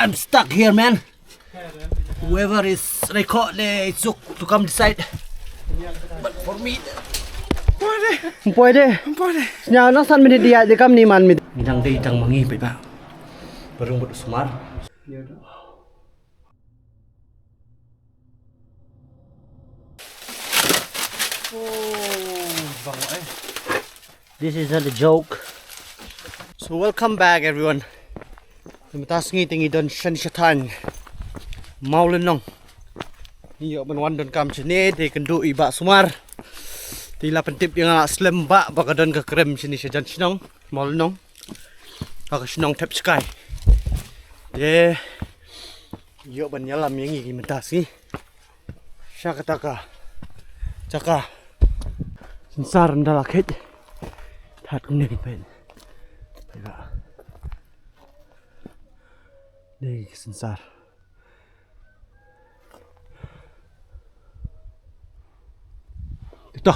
I'm stuck here, man. Whoever is record the took to come decide. But for me, Không pwede. Nhà nó săn mình đi để cam ni man mình. đang đi đang mangi vậy ba. Barung buat smart. This is not a joke. So welcome back everyone. Chúng ta nghĩ tình idon sân satan mau lên nong. Iyo menwan don kam sini di kendu iba sumar. Tila pentip yang anak slim ba bakadon ke krem sini sejan sinong mau lên nong. Pak sinong tap sky. De iyo ban yalam yang ini mentas ni. Syakataka. Caka. Sensar ndala khet. Thật cũng nên phải vậy. Đây cái sân sar. Itu.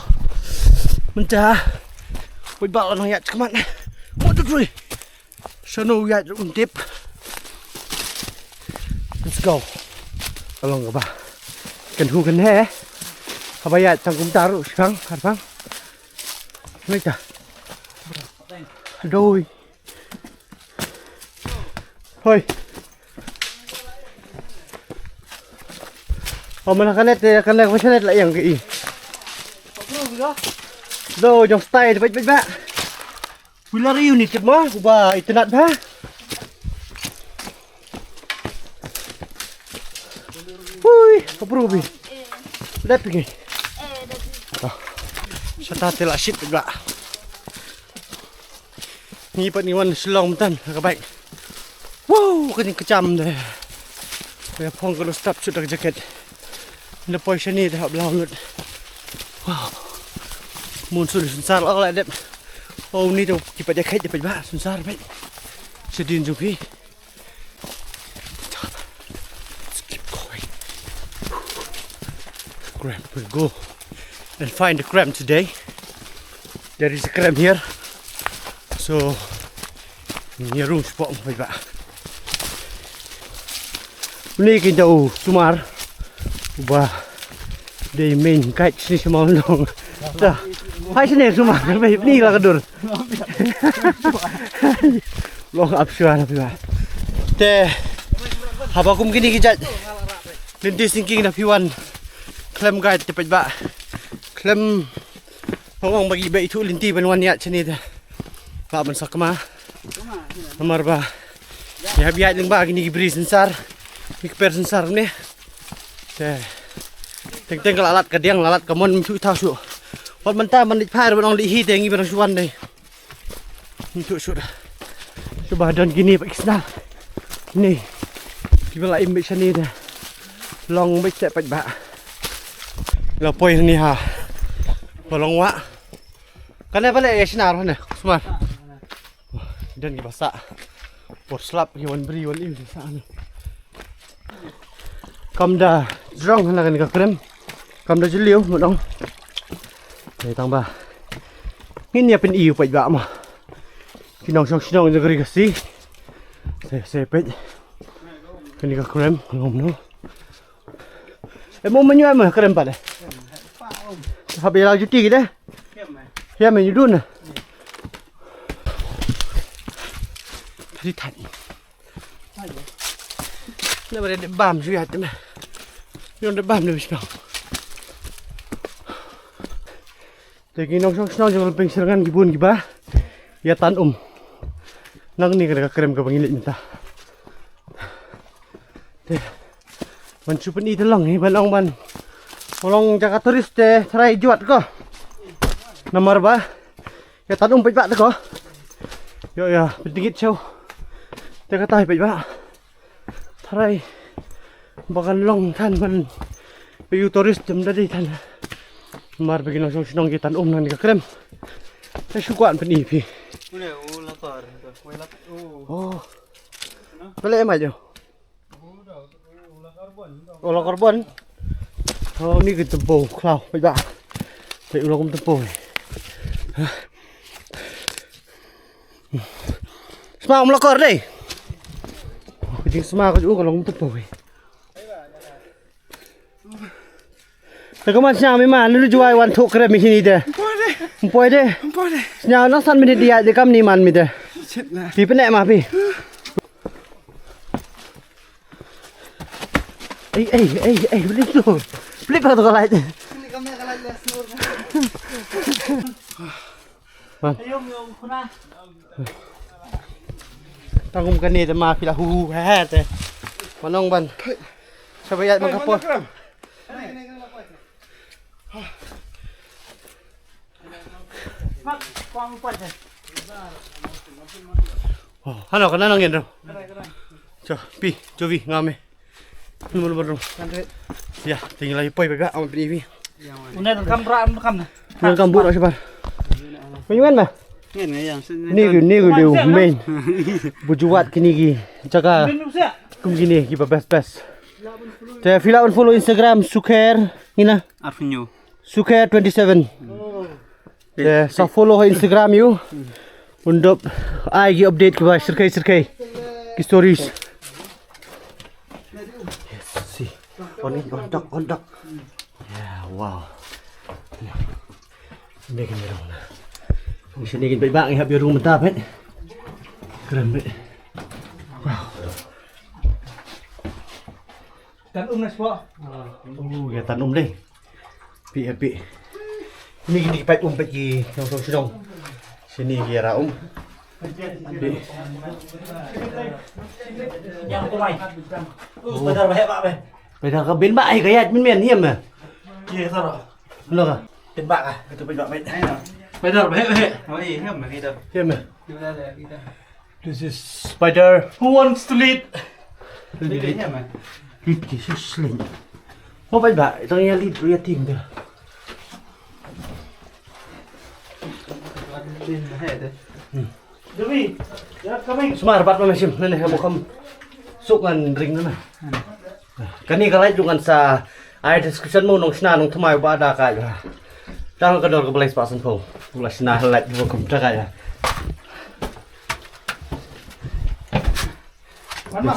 Mencah. Woi bal nang ya kemana? Waduh cuy. Sono ya untip. Let's go. Along ka ba? Kan hu kan he. Habaya tang kum taru sang harpang. Mấy cả đôi thôi mình cái này cái này lạiอย่างcái rồi trong style thì bách bạ Willari unit chụp má của bà internet ba ui có probi đẹp kì Sata tela shit juga. Ni peniwan selong tan các bạn. Wow, cái này kecam deh. Saya phong kalau stop sudah jaket. Ini position ni dah belau lut. Wow. Mun sudah sensar lại đẹp. Oh ni tu kita jaket dapat bah sensar baik. Sedin juga. Let's keep going. Grab will go. And find the crab today. There is a crab here. So near room spot vậy bạn. Ini cái đầu sumar. Và để mình cách xin mong lòng. Hai sini sumar. Vậy ni là cái đồ. Long absurd vậy bạn. Te haba kum gini kijat. Lintis thinking na piwan. Clam guide tepat ba. Klem orang bagi baik itu linti penuan niat sini dah. Pak bensak mah. Nomor ba. Ya biar leng ba gini beri sensar. Ikper sensar ni. Teng kalau alat kadiang alat kamon mesti tahu su. Wan mentah menit par orang lihi tengi barang suan deh. Untuk su. Coba dan gini Pak Isnal. Ni. Kita lah imbik sini dah. Long baik tak pak ba. Lapoi ni ha. Tolong wak. Kan apa le sinar mana? Semar. Dan bahasa. Por slap hewan beri wan iu sana. Kam dah drong hana kan ka krem. Kam dah jeliu một dong. Để tăng ba. Ngin ya pen iu pai ba ma. Kinong sinong negeri kasi. Se pet. Kan ka krem ngom no. Mau menyuai mah krem pa deh. Habis lau cuti kita. Ya menu dun. Tadi tadi. Ni ada bam juga tu mah. Ni ada bam ni bisno. Jadi nong jangan pengserangan gibun giba. Ya tan Nang ni kena krem ke pengilit minta. Mencupen itu lang ni balong ban. Tolong jaga turis deh, try juat ko. Nomor ba? Ya tan pej ba ko. Yo ya, pedikit show. Jaga tai pej ba. Try bagan long tan ban. Piu turis jam tadi tan. Nomor begini nong kita nang ni krem. Saya sukuan pen ipi. Boleh lapar. Oh. Boleh mai jo. Olah karbon. Oh ni cái tempo khlau bây giờ vậy ulah kum tempo Semua melokor deh. Kucing semua aku juga kalau ngumpet boy. Tekaman siya memang lu jual wan thuk kere mi sini deh. Mpoi deh. Siya nak san menit dia dekam ni man mi deh. Pi penek mah pi. Beli tu. Beli apa tu kalau itu? Beli kami kalau itu snur. Man. Tanggung kan ni tema pila hu ha te. Manong ban. Sabayat mangkapo. Oh, halo kana nang yen. Cho, pi, covi ngame. Nomor baru. Ya, tinggal lagi poi bega am pi. Unai rekam nah. Nang kambut siapa? Menyuan mah? Yang Ni dia main. Bujuat kini gi. Jaga. Kum gini ki best. Te fila follow Instagram Sukher ina. Arfinyo. Sukher 27. Te sa follow Instagram you. Untuk ai gi update ke serkai. Ki stories. Yes, see. On dog. Yeah, wow. Ini kan merong. Di sini kan baik-baik ya biar rumah dapat. Keren bet. Wow. Dan nas po. Ya tan deh. Pi. Ini gini pait pet ki nong. Sini kira Pi. Yang tu mai. Benar baik Pak be. Beda ka bin ba ai kaya min hiam ah. Iya saro. Lo ka?เป็นบักอ่ะ Itu pait bait. ไปเถอะไปเฮ้ยเฮ้ยมาพี่เถอะ Hiam ah. ดูได้เลยพี่เถอะ This is spider. Who wants to lead? Lead. Lead ya man. Lead ki sling. Mo pait ba? Itong ya lead ria ting dah. Leadมาให้เถอะ Jadi, ya kami. Semar pat mamesim nene mo kam sukan ring na. Kani kalay dungan sa ay description mo nung sina nung tumayo ba ada ka. Tang ka dor ka balay pasan po. Wala sina halat mo kum ta kaya. Mana?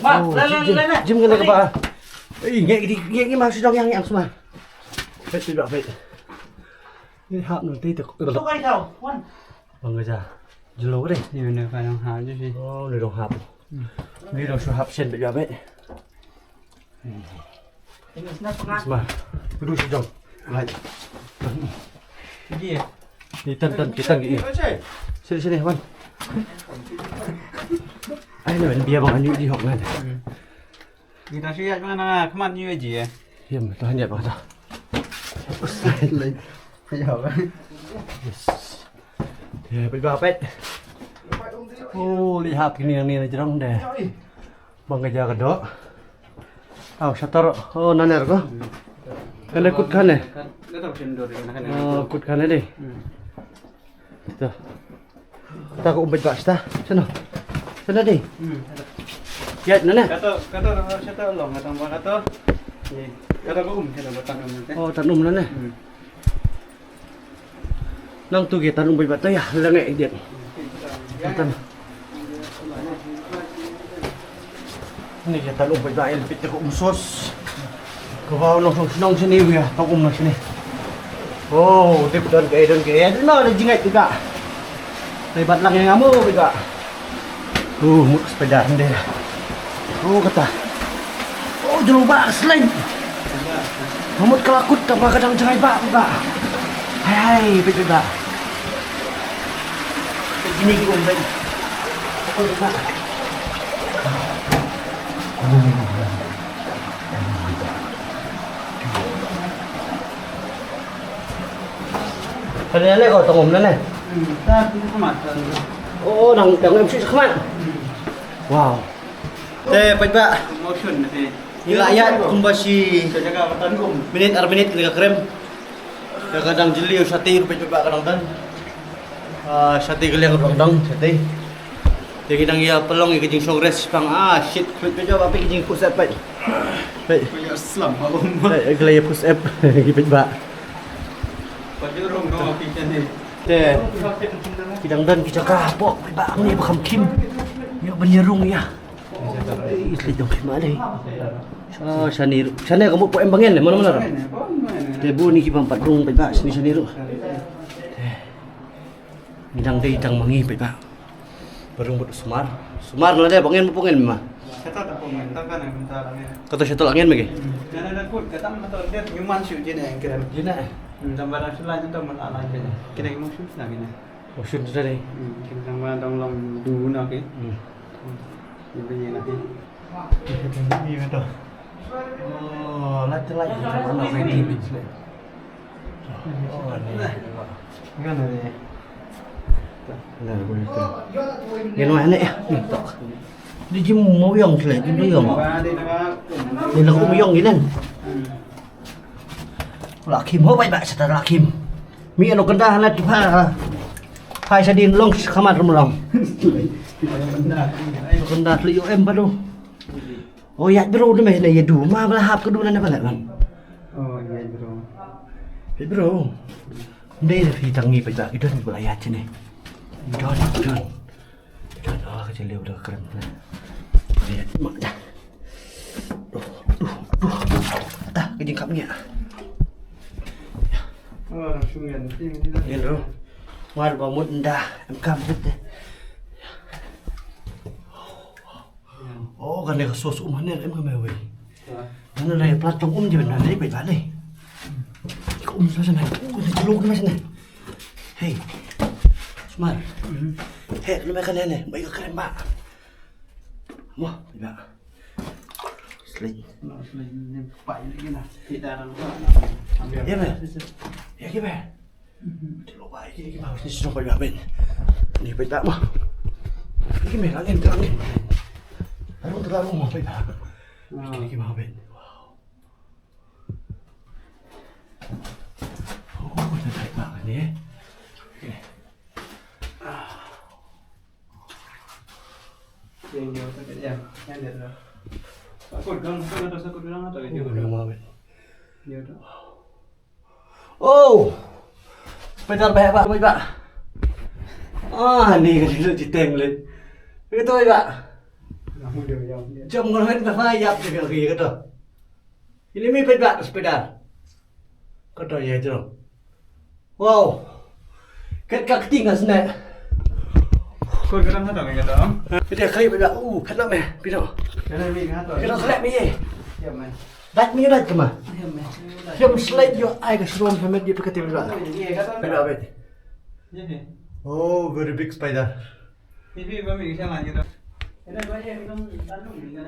Ma, lele. Jim ka ba? Ay, ngi masih dong yang semar. Bet tidak bet. Ini hap nanti tu. Tu kai tau, wan. Bang aja. Jelo deh. Ni benar kan yang hal je sih. Oh, ni dong hap. Ni dong su hap sen bet bet. Ini snap pengat. Semar. Duduk si jong. Lai. Dia. Ni tan kita gi. Sini wan. Ai ni ben bia bang anyu di hok ngan. Kita siap mana? Kemat ni aja ya. Hiam tu hanya bang ta. Bây giờ Yes. Ya, bet bet. Oh, lihat kini yang ni jerong deh. Bang kerja kedok. Oh, shutter. Oh, naner ko. Kan ikut kan eh? Kan tahu cendor kan. Oh, ikut kan deh. Itu. Kita ko umbet ba sta. Sana. Sana deh. Ya, nana. Kata siapa long kata. Kata ko kita batang nanti. Oh, tanum nana. Nang tu kita umbet ba ta ya, langay dia. Tan. Ini kita umbet ba el pit ko umsos. Kau nong sini ya, tong nong sini. Oh, dip don kaya. No, ada jingat juga. Lebat lang yang kamu juga. Mut sepeda deh. Oh kata. Oh jauh bak selain. Mut kelakut apa kadang cerai bak juga. Hai, juga. Begini gitu om tadi. Oh juga. Kalian kau tengok mana? Tak, kemat. Oh, nang MC kemat. Wow. Teh, pajak. Motion nanti. Nilayat kumbasi Jaga batang minit kita krem. Kadang jeli sate rupiah kadang dan. Sate geliang kadang sate. Jadi nang ya pelong ikijing songres pang shit klik jo apa ikijing push up pai. Pai. Ya selam aku. Pai gelaya push up gipit ba. Baju rong no kitchen ni. Teh. Kidang dan kita kapok. Ba ni bakam kim. Yo benyerung ya. Isli dong kimale. Saniru. Sana kamu po embangen le mana-mana. Tebu ni kibang patrung pa sini saniru. Midang day itang mangi pa. Barung buat sumar. Sumar na deh bangen mo pungen mah. Kata tak pun, tak kan yang bentar lagi. Kata siya tulangin magi. Jangan ada kut, kata mana dia nyuman sih je yang kira. Dina. Tambah nasi lain tu mana lain kena. Kena emang sih lagi ni. Oh syud sudah deh. Kena tambah dong long dulu nak ke. Ini punya nanti. Ini betul. Oh, lati lagi mana ready bitch le. Oh, ni. Kan ada. Nah, boleh tu. Yang mana ya? Tok. Di jim mau yang sele, jim tu yang. Ada nak. Ni nak mau yang ginan. Lakim ho bai ba sa lakim. Mi ano kanda na ti pa. Pai sa din long khamat rumlong. Kanda li yo em padu. Oh ya bro ni meh na ya du ma bala hap kedu na bala kan. Oh iya bro. Hey bro. Đây là phi tangi bai ba ki don bala ya chene. Don. Don oh ka leo dah keren. Lihat mak dah. Duh. Dah kejing kapnya. Oh, langsung yang ini. Ini bro. Mar ba mut dah em kam deh. Oh, kan dia sos mana em ke mewe. Mana lah plat tong je benar ni baik balik. Kau sana. Kau ni celuk ni sana. Hey. Smart. Hey, lu makan ni. Baik keren ba. Wah, ba. Sling. Ini pai lagi nak. Kita orang ambil. Ya, ba. Ya, ke ba. Celuk baik ni ke mau ni sudah baik ben. Ni baik tak mah. Ni me langin. Harus terlalu mau baik tak. Ni ke mau ben. Wow. Oh, dah baik banget ni. Yang jauh tak ya, yang dia dah. Sakut kan, ada sakut bilang atau dia Udah mau ben. Dia dah. Oh. Sepeda baik pak, baik pak. Ah, ni kan dia diteng le. Itu baik pak. Kamu dia jauh dia. Jom ngelain tak payah juga lagi kata. Ini mi baik pak sepeda. Kata ya itu. Wow. Kat kak tinggal sana. Kau kerana ada yang kata. Dia kali baik pak. Kena meh, pino. Kerana ni kata. Kena kelak mi. Ya man. Dat mi dat kemah. Ya man. Jom slide yo ai ke suam pemet dia pakai baik pak. Ini kata. Baik pak. Ini. Oh, very big spider. Ini bami kisah lagi tu. Ini banyak kita tanam ni kan.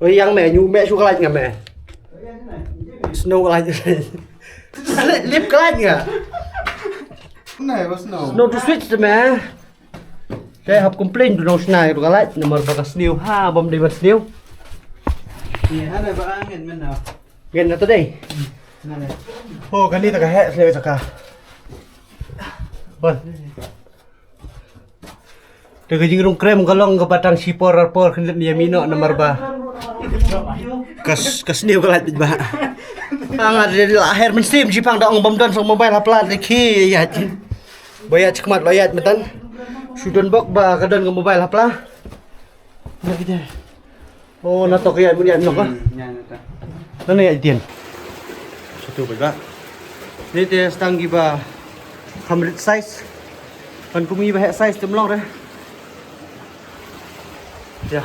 Oh, yang mẹ nhu mẹ su cái lạnh mẹ. Oh ya ni. Snow cái lạnh. Lip cái lạnh à? Nah, was no. Snow to switch mẹ. Saya hab komplain tu snow cái lạnh nomor pakai snow ha bom di snow. Ni ada angin mana? Gen na to day. Nah. Oh, kani ta ka he snow ta ka. Bon. Từ cái rung krem kalong ke batang sipor arpor kendet dia mino nomor ba. Kas new cái lạnh ba. Ang ada di lahir mensim sipang dong bom don sang mobile haplat ki ya. Bayat cekmat layat metan. Sudon bok ba kadon ke mobile hapla. Nah kita. Oh, na to kaya mo yan no ka. Nya ta. Ano ya tiền? Satu ba? Ni te stangi ba 100 size. Kan kumi ba size tumlong re. Ya.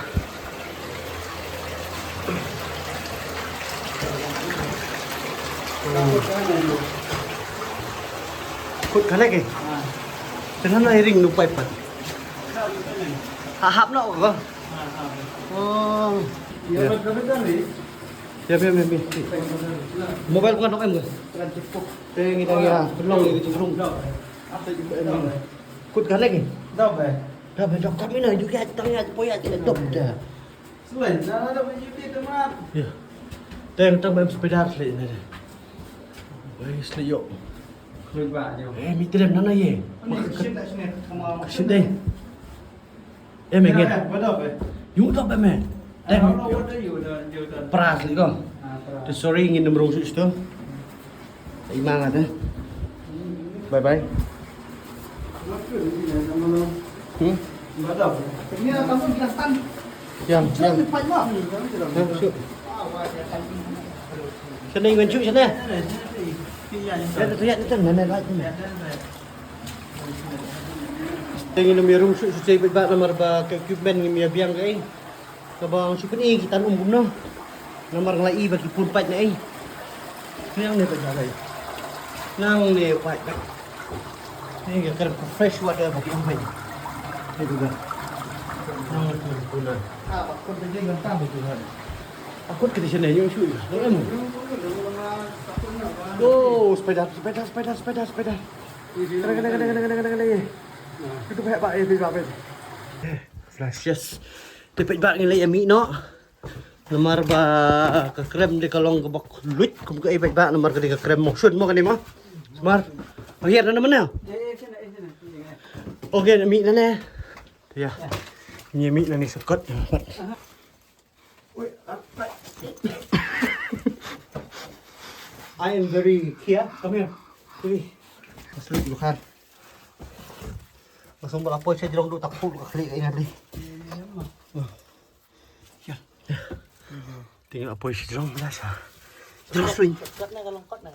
Kut kana ke? Jangan na ring nu pipe. Hahap na ko. Oh. Ya betul kan ni. Ya. Mobile bukan dok em ke? Teng ngidang ya, belong ni cemplung. Kut kana ke? Dah be. Dah bedok kami na juga tengah poya tidak dok dah. Selain dah ada biji teman. Ya. Teng teng em sepeda sele ni. Wei sele yo. Kau buat je. Mi terem nana ye. Sini sini kamu. Sini. Em ingin. Betul be. Yung tak men. Teng. Betul. Pras li ko. The sorry ingin nomor usus tu. Imang ada. Bye bye. Hmm? Ini kamu jelaskan. Yang. Cepat lah. Syuk. Sana ingin syuk sana. Lihat itu mana lagi. Tingin na mayroong susay ba namar ba equipment ng mga biyang kay. Kabang syuk ni kita umbum no. Namar nglai ba kipunpat na ay. Yang ni ba jalay. Nang ni pat. Ni ka fresh water ba kiumpay. Itu ba. Nang punan. Aku tadi gantang betul. Aku ke di sana yung syuk. Ano? Oh, sepeda. Kena. Itu banyak pak, pak. Flash, yes. Tipid ba nilai ami no? Nomor ba ke krem di kalong ke bak luit, kebuka ibad ba nomor ke di krem motion mo kanimo? Smart. Akhir na naman na. Okay, ami na na. Ya. Ini ami na ni sekot. I am very here. Come here. Sige. Masuk dulu kan. Masuk berapa saya jerong dulu takut kali ingat ni. Ya. Tinggal apa sih jerong belas. Jerong swing.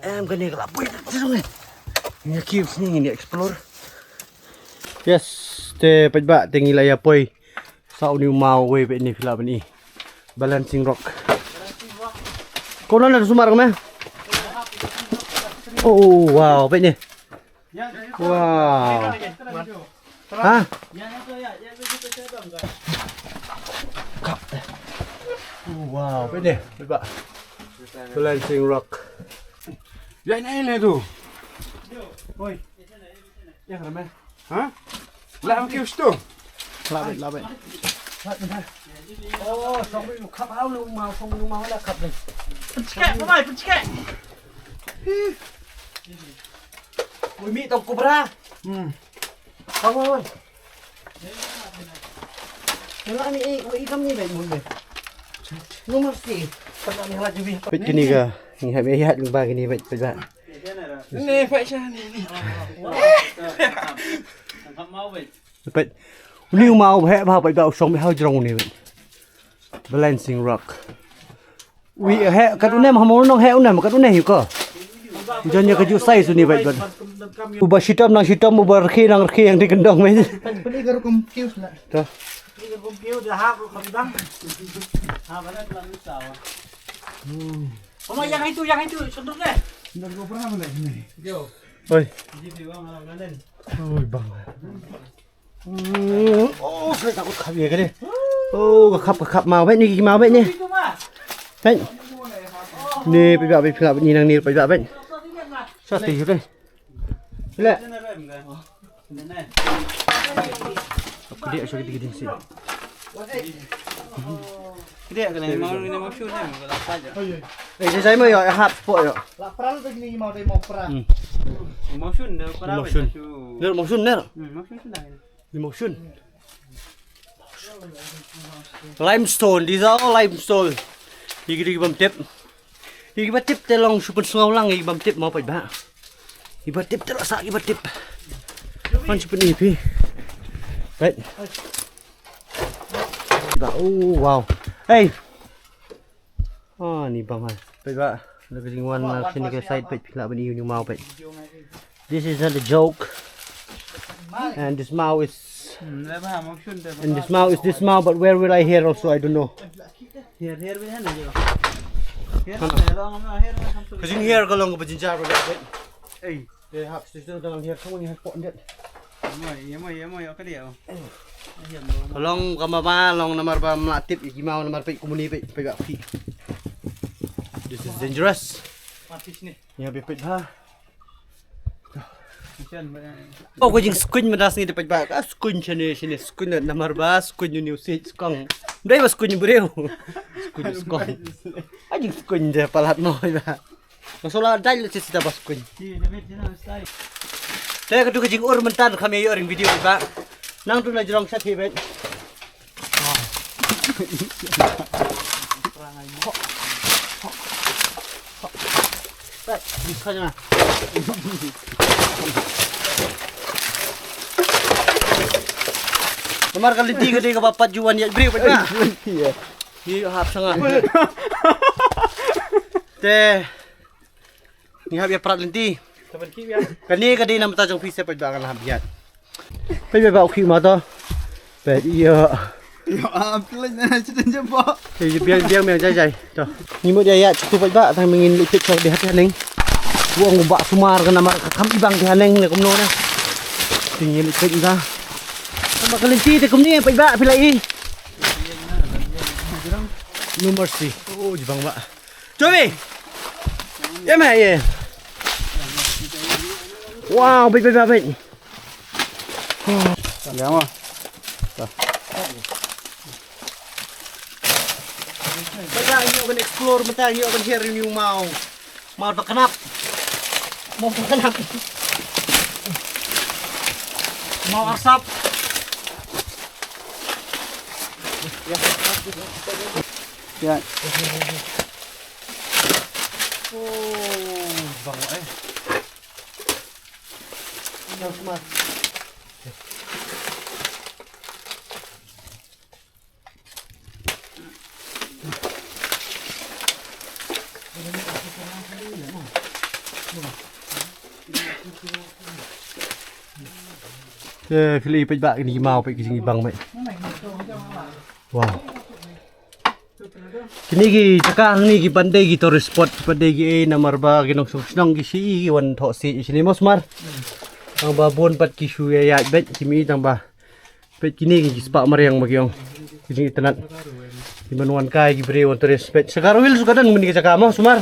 Gani kalau apa jerong ni. Ini cubes ni ini explore. Yes, te pajba tinggal ya poi. Sau ni mau we ni filap ni. Balancing rock. Kau nak sumar ke mana? Oh, wow, baik ni. Wow. Hah? Oh, wow, baik ni. Baik. Balancing rock. Yang ni tu. Oi. Ya, kerana. Hah? Lah macam tu. Labet. Oh, xong rồi khắp áo luôn màu xong luôn màu là khắp này. Pencet. Ui mỹ tông cobra. Xong rồi. Yang lah ni ikam ni baik mungkin. Nomor si. Pernah ni lah juga. Baik gini ke? Ni hai bayat lumba gini baik baik. Ni fashion ni. Baik. Ni mau baik baik baik xong baik hao jong ni baik. Balancing rock. Ui he kat une ma mo nong he une ma kat une hiu ko. Jannya kaju sai suni baik baik. Ubah hitam ubah reki nang reki yang dikendong mai. Beli garu confuse lah. Tuh. Beli confuse dah hap kami bang. Mana pelan usah. Yang itu sunduk deh. Dah kau pernah mana ni? Yo. Oi. Jadi bang ngaden. Oi bang. Oh, saya takut khabi ke ni. Oh, khap mau baik ni mau baik ni. Baik. Ni pergi ni nang ni pergi baik. Satu je deh. Bila? Aku dia so gede sini. Dia kena mau shoot ni, kalau apa aja. Saya mau ya hap sport ya. Lah peran begini mau deh mau peran. Mau shoot dah, para Motion. Ner motion ner. Motion sudah. Motion. Limestone, these are all limestone. Higi bam tip. Higi ba tip telong super sungaw lang higi bam tip mau pa ba. Higi ba tip telo sa higi ba tip. Man super ni pi. Right. Oh wow. Hey. Oh ni bang hai. Pa ba. Lagi one sini ke side page pila bani yung mau pa. This is not a joke. And this mau is and this mau is this mau, but where will I hear also I don't know. Here we have ni. Cause in here kalau nggak berjinjar berjinjar. Hey, they have station dalam here semua ni pot dia. Ya mau ke dia. Kalau kamama long nomor ba melatip iki mau nomor pe komuni pe pegak pi. This is dangerous. Matis ni. Ya be pe ha. Oh, kau jing skun medas ni dapat bak. Skun sini skun nomor ba skun new seat skong. Dai ba skun bureu. Skun skong. Ajing skun je palat mo ba. Masalah dai le sita ba skun. Saya kedua kejing ur mentan kami yo ring video ba. Nang tu na jerong sa tibet. Baik, bisa na. Lemar kalinti ka di ka papat juan ya beri pa. Hi hap sanga. Te. Ni hab ya prat linti. Kani ka di na mata jong pise pa ba kan hab ya. Pe ba ok ma to. Pe iya. Yo ambil na chitin jumbo. Thì biang biang biang jai. Tuh. Ni mo dia ya cukup ba thang mengin licik sa di hati haneng. Wong ba sumar ka nama kam ibang di haneng le kumno na. Tingin licik ra. Sama kalinti te kumni pa ba pilai. No mercy. Oh jibang ba. Cobi. Ya mai ye. Wow, big. Dạ mà. Bây giờ nhiều bên explore bên ta nhiều bên here review màu terkenap mau asap Dạ. Bang ấy đâu mà Philip pe ba ni mau pe ki bang mai. Wow. Kini ki cakap ni ki pandai ki tourist spot pandai ki namar ba ginong senang ki si wan tho si sini mos mar. Ang ba bon pat ki shu ya bet kimi tang ba. Pet kini ki spa mar yang magiong. Kini tenan. Di manuan kai ki bre wan tourist pet. Sekarang wil suka dan meni ki cakap mo sumar.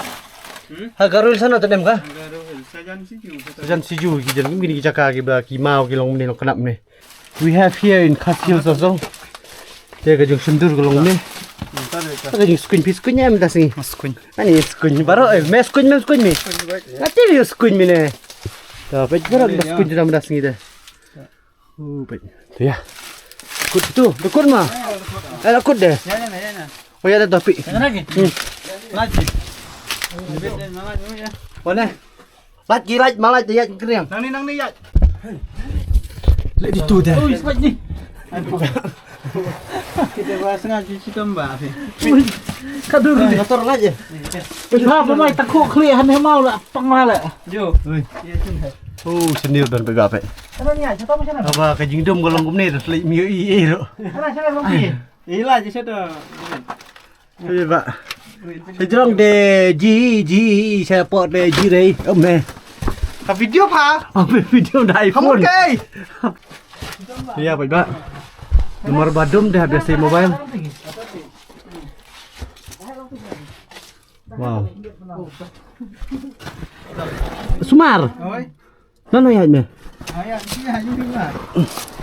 Ha garul sana tadem ka? Sajan siju ki jan gini ki cakap ki ba ki mau ki long ni long kenap ni. We have here in Catskills also. Dia ka jong sendur ka long ni. Ka jong skuin nya minta sini. Maskuin. Ani skuin baru mes skuin mi. Nanti dia skuin mi ne. Dah pet baru dah skuin dah minta sini dah. Pet. Tu ya. Kut tu, dekut mah. Kut deh. Ya. Oh ya ada topi. Lagi. Lagi. Mana? Laj malah dia kering. Nang ni ya. Lagi tu dah. Oh, cepat ni. Kita bahas ngaji si Mbak. Kadur ni kotor aja. Ha pemai takuk clear han mau lah pang lah. Jo. Oh, sendiri dan pegape. Ano niya? Sa tamo siya na. Apa kajing dum golong kumni terus lagi miu ro. Ano siya na mong Ila je sada. Iya, Pak. Sejong de ji saya pot de ji rei. Me. Ka video pa. Video dah iPhone. Okay. Iya, Pak. Nomor badum dah biasa mobile. Wow. Sumar. Oi. Nano ya me? Ayah, sini aja ni lah.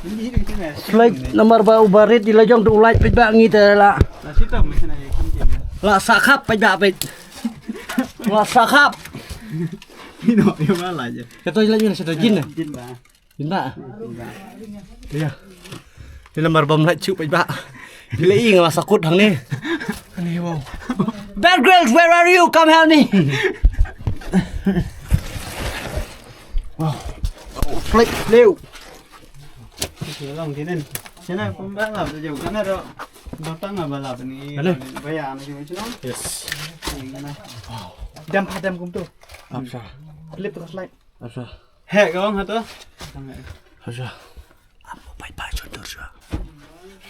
Ini sini. Slide nomor bau barit di lajong tu ulai pe ba ngi te la. Lah situ macam ni kim. La sakap pe ba pe. La sakap. Ini yo malah aja. Kata lagi satu jin. Jin ba. Jin ba. Iya. Ini nomor bom nak cu pe ba. Bila ing la sakut hang ni. Ni wow. Bad girls, where are you? Come help me. Wow. Klik leu. Long tinin. Sana pembalap tu jauh kana ro. Datang balap ni. Bayar ni macam mana? Yes. Dam padam kum tu. Apa? Flip terus slide. Apa? Hek kau hatu. Apa? Apa bye-bye contoh sah.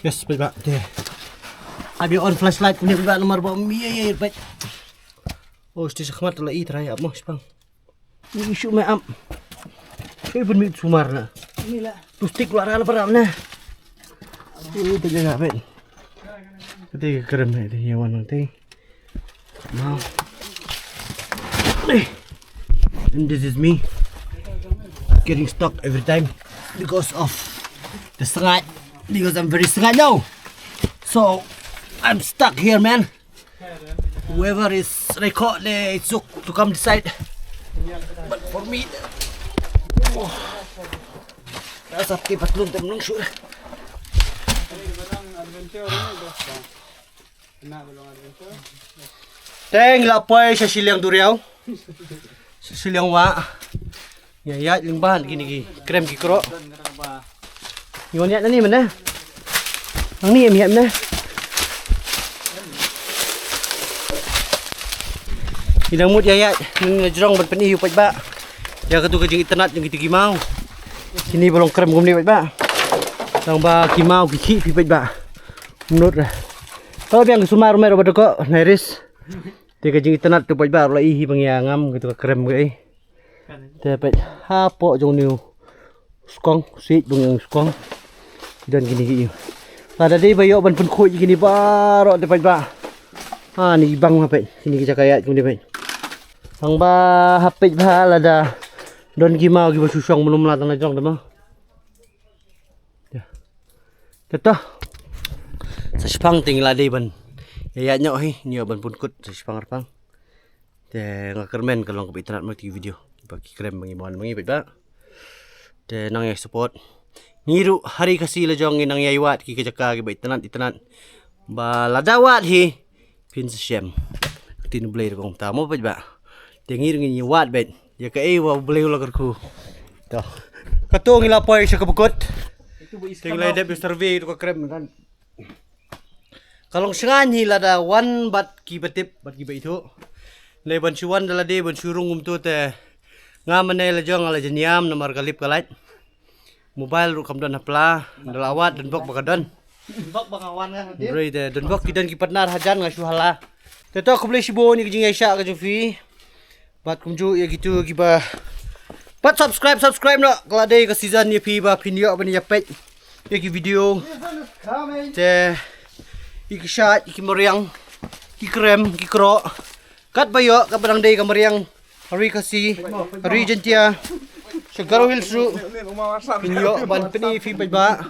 Yes, bye-bye. Deh. Abi on flashlight punya bye-bye nomor bom. Iya, baik. Oh, sti sekhmat la i try apa spang. Ni isu me am. Kau pun mit sumar na. Inilah. Pustik keluar ala peram na. Ini tu jaga bet. Ketika kerem ni yang mana nanti. Mau. And this is me getting stuck every time because of the sengat. Because I'm very sengat now. So I'm stuck here, man. Whoever is record the Zuk to come decide. But for me, nasa tipat lun tem nung sure. Teng lapay sa silyang duriaw. Sa silyang wa. Yayat ling bahan gini gi krem gi kro. Yon ya ni mana? Ang ni em na. Inamut yayat ng jerong ban penihiu pat ba. Ya katu kajing internet yang kita kimau. Sini balong krem gum ni pat ba. Sang ba kimau kiki pi pat ba. Menurut lah. Kalau biang sumar mer ba ko nairis. Te kajing internet tu pat ba la ihi pangyangam gitu krem ge. Te pat hapo jong niu. Skong sit bung yang skong. Dan gini gini. Pada dia bayo ban pun khoi gini ba ro te pat ba. Ha ni bang apa? Sini kita kayat gum ni pat. Ang ba hapit ba lada don gimau giba susong belum latang na jong dama. Ya. Kata sa spang ting la ban. Ya nyo hi nyo ban pun kut sa spang arpang. Te ngakermen kalong ko internet mo ti video. Bagi krem bangi mon bangi ba. Te nang support. Niru hari kasi la jong nang yaywat ki kajaka gi ba internet. Ba ladawat hi pin sa shem. Tin blade kong tamo ba. Tengir ngini wat bet. Ya ka wa boleh lagar ku. Dah. Kato ngila poy sa kabukot. Tinglah dep survey to ka krem kan. Kalong sengan hi lada wan bat ki batip bat ki itu. Leban suwan dala de ban surung tu te. Ngamane la jong ala jeniam nomor kalip kalat. Mobile ru kamdan hapla dalawat dan bok bakadon. Bak bangawan kan. Beri de dan bok kidan ki partner hajan ngasuhala. Teto aku boleh sibo ni kejing Aisyah ke Jofi. Bat kumju ya gitu giba. Bat subscribe no. Kalau ada ke season ni pi ba video apa ni japet. Ya ki video. Te iki shot iki meriang. Ki krem ki kro. Kat bayo ka barang day ka meriang. Hari kasi hari jentia. Segaro hills ru. Video ban peni fi ba.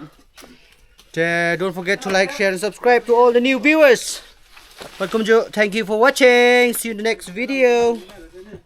Te don't forget to like, share and subscribe to all the new viewers. Welcome, thank you for watching. See you in the next video.